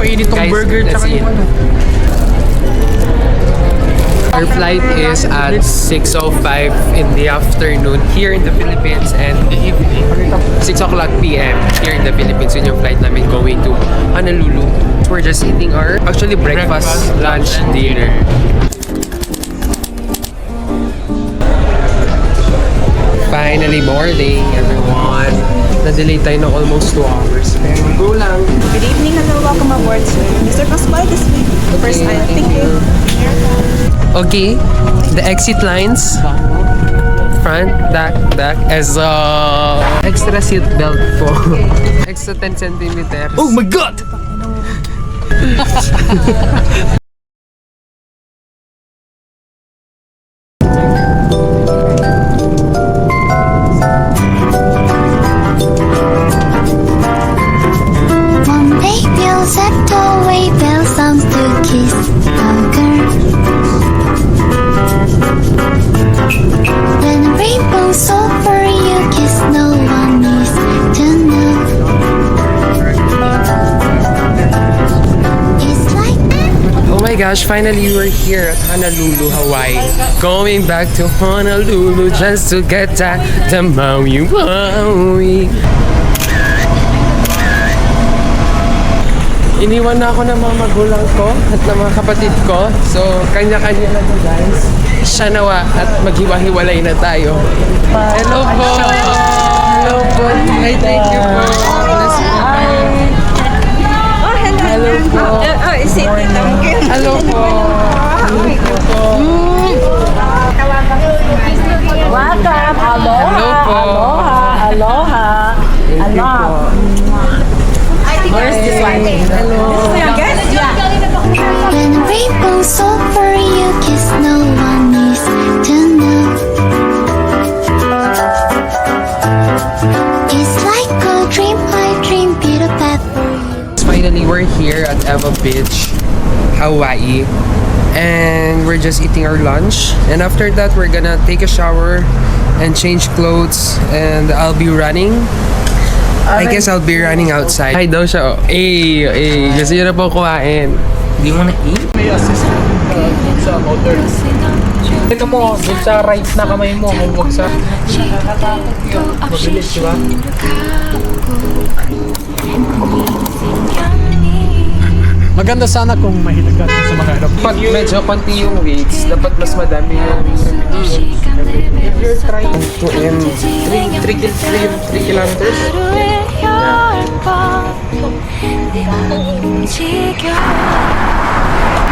Painit tong burger tsaka yung ano. Our flight is at 6:05 in the afternoon here in the Philippines and 6 o'clock p.m. here in the Philippines. Yun yung flight namin going to Honolulu. We're just eating our actually breakfast, lunch, dinner. Finally boarding, everyone. Na-delay tayo ng almost 2 hours. Pero go lang. Good evening, hello, welcome aboard, sir. Mr. Pascual, this week. First aisle, thank you. Okay, the exit lines. Front, back, as extra seat belt po. Extra 10 centimeters. Oh my God! One day we'll set away bell sounds to kiss our girl. When the rainbow's over, you kiss, no one needs to know. It's like Oh my gosh, finally we're here at Honolulu, Hawaii. Going back to Honolulu just to get to Maui, Maui. Iniwan na ako ng mga magulang ko at ng mga kapatid ko. So, kanya-kanya na to guys. Siya nawa at maghiwa-hiwalay na tayo. Hello po! Hello po! Hi, thank you po! Bless you. Oh, hello. Hello po! Oh, is it? Hello po! Thank you po! Welcome. Aloha. Hello po! Aloha. Thank you po! Where's this one? Hello! This is your guest? Yeah. when the rainbow's over, you kiss, no one needs to know. It's like a dream, I dream, Peter Pepper. Finally, we're here at Eva Beach, Hawaii. And we're just eating our lunch. And after that, we're gonna take a shower and change clothes. And I'll be running. I guess I'll be running outside. Hi daw siya. Eh. Gusto niyo na po kumain. Hindi mo na eat? May assistant sa motor. Ito mo, dun sa right na kamay mo, huwag sa... Mabilis, di ba? Maganda sana kung mahilig ka sa mga aeroplane. Pag medyo konti yung weights, dapat mas madami yung if you're trying to 3 kilometers,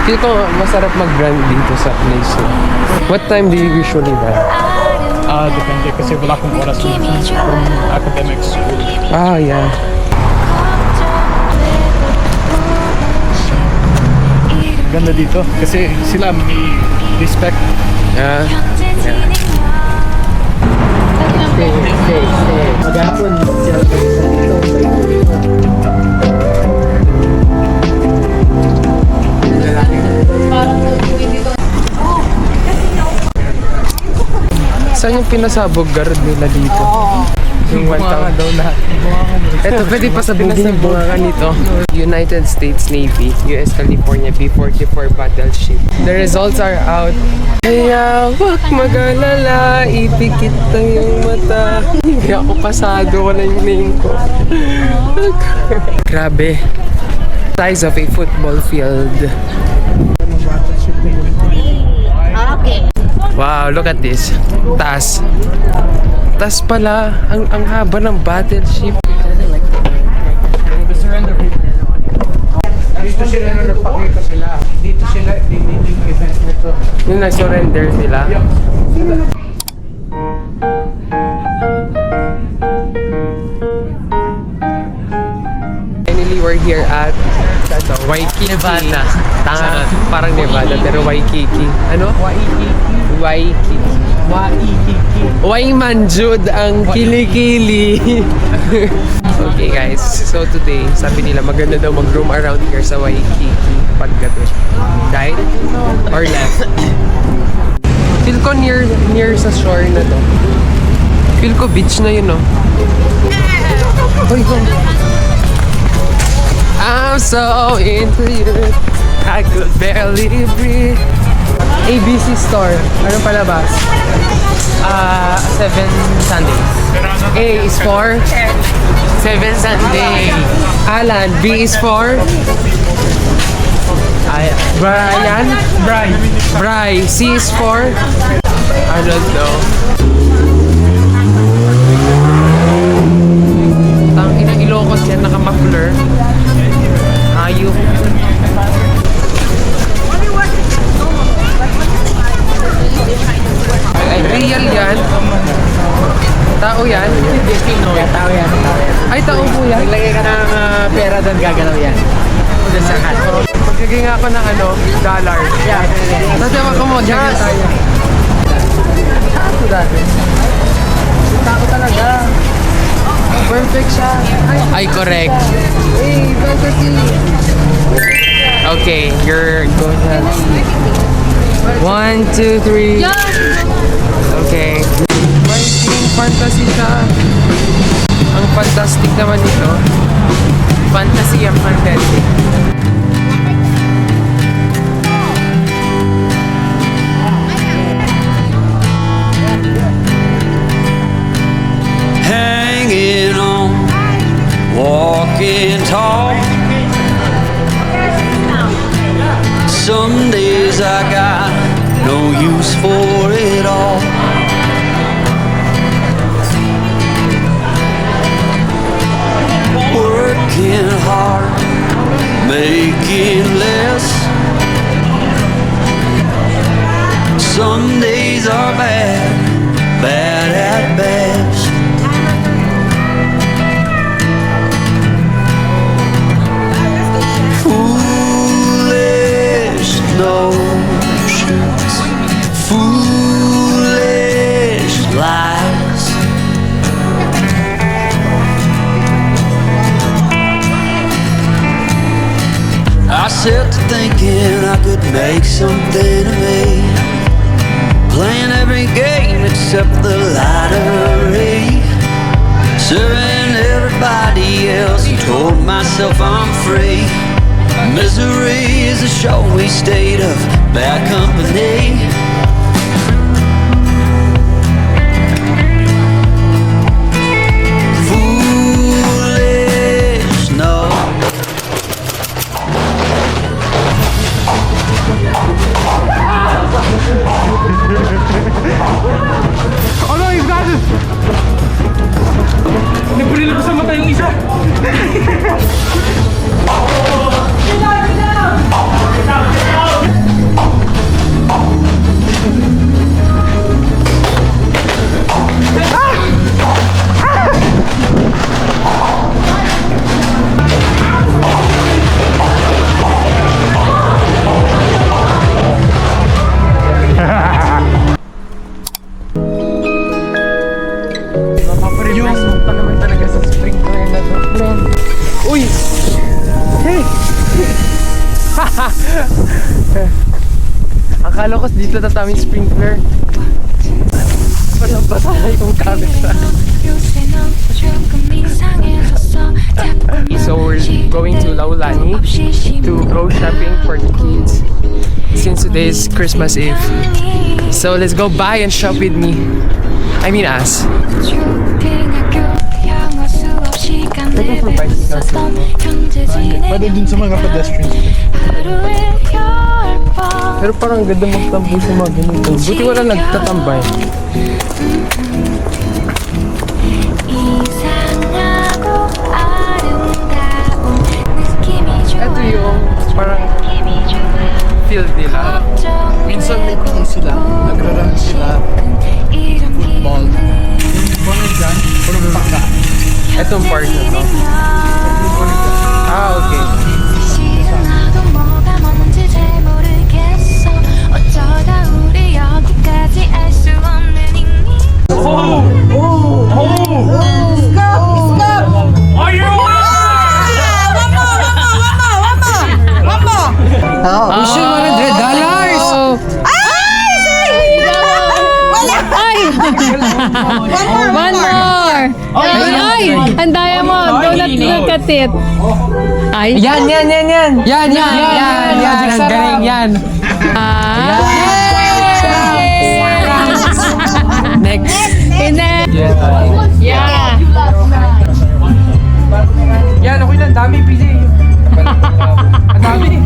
feel ko masarap mag-run dito sa place. What time do you usually run? Depende kasi wala akong oras from academic school. Ah, yeah. Ganda dito kasi sila may respect. Yeah. Maghapon sila Saan yung pinasabog guard nila dito? Yung 1,000 daw lahat. Ito, pwede pasabugin yung bunga nito. United States Navy, US California B-44 battleship. The results are out. Kaya wag mag-alala, ipikit na yung mata. Hindi ako pasado, wala yung name ko. Grabe. Size of a football field. Wow, look at this. Taas. Taas pala. Ang haba ng battleship. Dito sila na nagpakita sila. Dito sila, dito yung event nito. Yung nag-surrender sila. Finally, we're here at Waikiki. Nevada. Tanga, parang Nevada, pero Waikiki. Ano? Waikiki. Waimanjud ang kilikili. Okay guys, so today, sabi nila maganda daw mag-roam around here sa Waikiki paggabi. Right or left? Feel ko near sa shore na to. Feel ko beach na yun, no? Uy, I'm so into you, I could barely breathe. ABC store. Anong palabas? 7 Sundays. A is for 7 Sunday. Alan, B is for Brian. Bry. C is for I don't know. Tangina Ilocos yan, naka-muffler. Ayok. Ay, real yan. Tao yan. Tao yan. Ay, tao po yan. Maglagay ka ng pera doon, gagalaw yan. Doon sa hat. Magiging ako ng dollar. Yeah. Tapos ewan ko mo, ganyan tayo. Ako dati. Tako talaga. Perfect siya. Ay, correct. Hey, fantasy. Okay, you're going to 1, 2, 3. Okay. May team fantasy siya. Ang fantastic naman nito. Fantasy ang fantastic. Hanging on, walking tall. Some days I got no use for it all. Working hard, making less. Some days are bad, bad at best. Foolish notions, foolish lies. I set to thinking I could make something of me, playing every game except the lottery, serving everybody else and told myself I'm free. Misery is a showy state of bad company. Foolish, no. Oh no, you've got it! Nagpulil ko sa mata yung isa. Yung pa naman talaga sa sprinkler na to. Uy! Hey! Akala ko dito tatami sprinkler. Walang basa na yung camera. So we're going to Laulani to go shopping for the kids since today is Christmas Eve. So let's go buy and shop with me. I mean us. Pwede dun sa mga pedestrians. Pero parang ganda magtampo sa mga ganito. Buti wala nagtatambay. Ito yung parang field nila. Minsan may PE sila. Nagra-run sila. Football. Yung mga dyan, puro pangka. Itong part na to. Ah, okay. Are you One more. Ay, ang diamond. Donut look at it. Ay. Yan. Yan. Galing yan. Next. Yeah. Yan, okay lang. Dami, pili. Ang dami.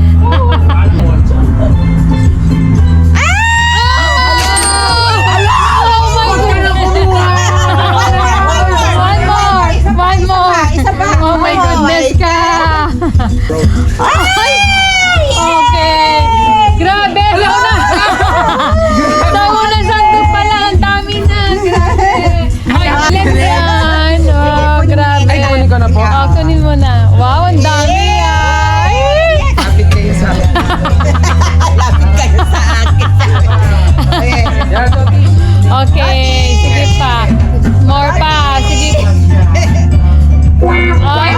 One more. Oh my goodness ka. Okay. Grabe. Sa unang sandok pa lang, ang dami na. Grabe. Left yan. Oh, grabe. Ay, kunin ko na po. Oh, kunin mo na. Wow, ang dami. Ay. Kapit kayo sa akin. Yan, Sophie. Okay, sige pa. More pa. Sige. Ay.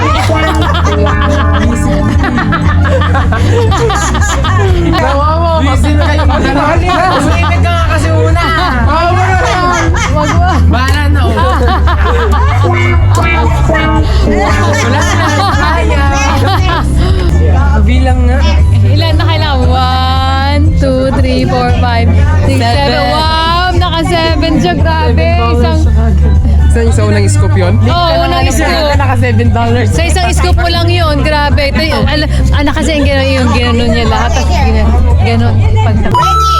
Gawa mo. Kasi na kayo mag-alali. Sumimik ka nga kasi una. Wag. Bahala na. Wala na. Kaya. Bilang nga. Ilan na kailangan? 1, 2, 3, 4, 5, 6, 7. Wow, naka-7 siya. Grabe. Saan yung sa unang scoop yun? Unang scoop. Naka $7. Sa isang scoop mo lang yun. Grabe. Ito, kasi yung gano'n niya lahat. Tapos gano'n. Ready?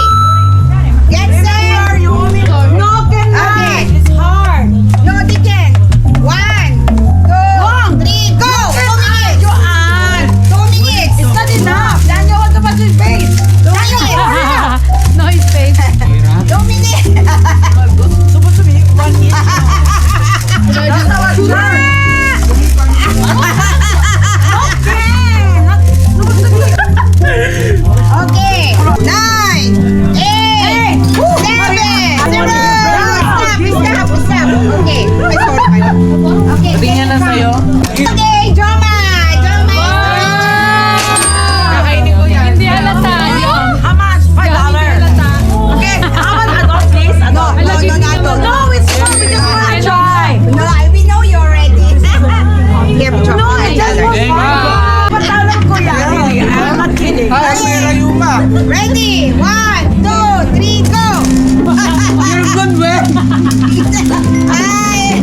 Get set. No cannot. It's hard. No, they can. 1, 2, 3, go. 2 minutes. 2 minutes. It's not enough. Daniel, what about your face? 2 minutes. No space. 2 minutes. Supposed to be 1 minute. That's our turn. Okay. 9, 8, 7. Stop. Okay. Okay. Tingnan na sa'yo. Okay, drama. Kakainin ko yan. Hindi halata. How much? $5. Okay. How much adult, please? Adult. No, it's fun. We just want to try. No, we know you already. Here, no, I just want to try. Patalan ko yan. I'm not kidding. Ready? 1, 2, 3, go. You're good, man. Ay.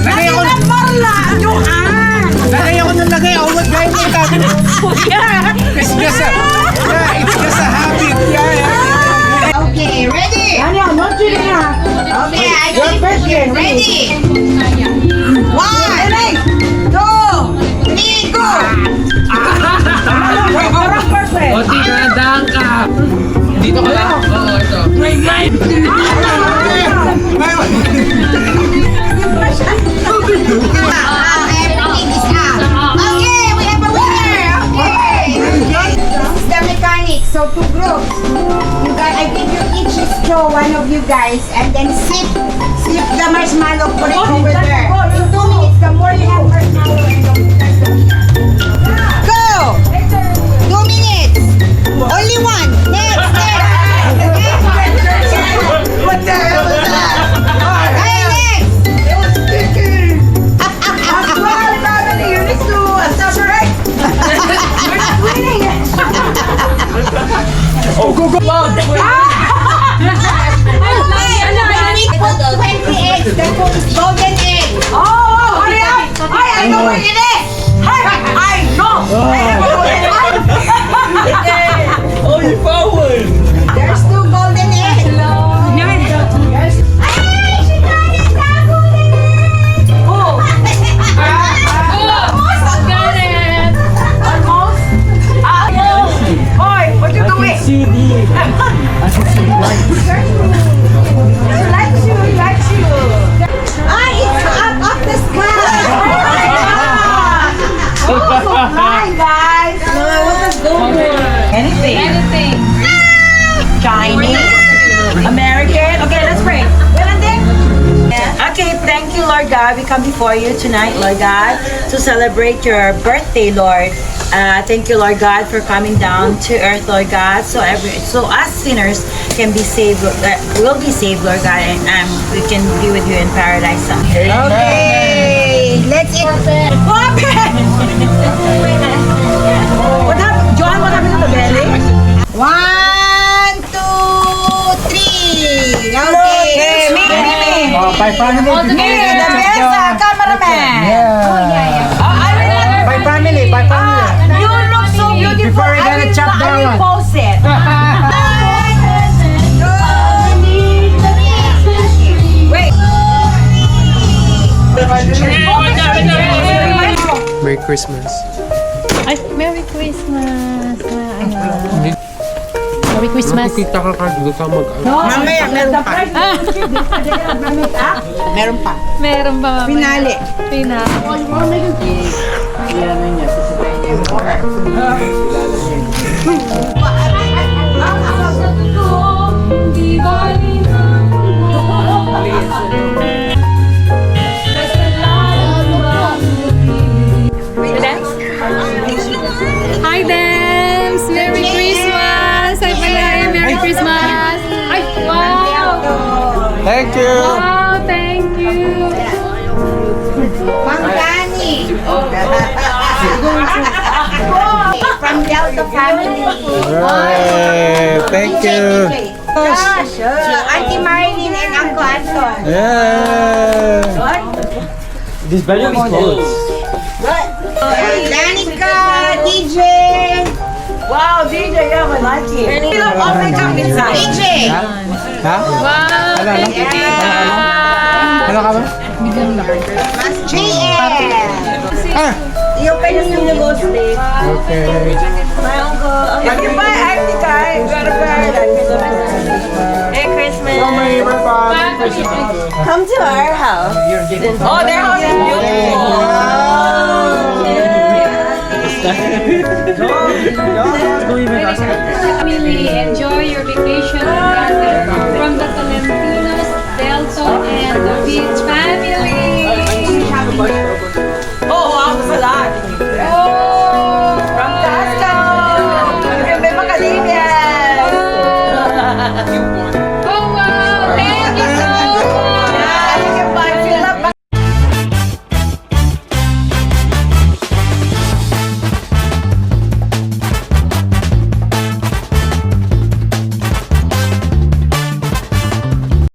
Lagay ako ng marla. Johan. Lagay ako ng lagay. Oh, what guy mo tabi? It's just a habit. Yeah. Okay, ready? Okay, I think ready. 1, 2, 3, go. O, tita, daan ka. Dito ka lang. Oo, ito. Everything is out. Okay, we have a winner. Okay. This is the mechanic. So two groups. You guys, I think you each show one of you guys, and then sip the marshmallow. Put it over there. In 2 minutes, the more you have marshmallow, go. 2 minutes. Only one. Next. What the hell is that? Hey, next. It was sticky. That's why I'm not going to use this to stop right. You're not winning. Oh, go. We put 20 eggs. That goes golden egg. Oh, hurry up. I know where it is. I know. I have a golden egg. Oh, you found one. There's 2 golden eggs. There's... Ay, she got it. That golden egg. Oh. Got it. Almost. Boy, what you doing? See the. I can see the light. He likes you. Ah, it's up the sky. Oh, so blind, guys. Anything. Chinese. American. Okay, let's pray. Okay, thank you, Lord God. We come before you tonight, Lord God, to celebrate your birthday, Lord. Thank you, Lord God, for coming down to earth, Lord God, so us sinners can be saved, will be saved, Lord God, and we can be with you in paradise someday. Okay, let's eat. What happened, John? What happened to the belly? 1, 2, 3. Okay. Me. Oh, by family. Me, the best cameraman. By family, by family. You look so beautiful. Before we I gonna will- chop I that will one. post it. Wait. Merry Christmas. Ay, Merry Christmas. Merry Christmas. Nakikita ka kagdo ka Mamaya, meron pa. Meron pa. Meron ba mamaya? Pinali. Pinali. Hi, Dems! Merry Christmas! Hi, Palay! Merry Christmas! Ay, wow! Thank you. Wow, thank you! Mang Dani. From Delta family. Right. Thank you. Gosh, Auntie Marilyn and Uncle Anton. Yeah. This volume is closed. Danica, DJ. Wow, DJ, yeah, we like it. You look all makeup inside. DJ. Ha? Wow, Ano, thank you, Tita! Ano ka ba? Mas JL. Ah. You can use the ghost plate. Okay. My uncle. If you buy Arctic guy, you gotta buy Merry Christmas. Come to our house. Oh, their house is beautiful. Family, enjoy your vacation together from the Tolentinos, Delton, and the Beach family!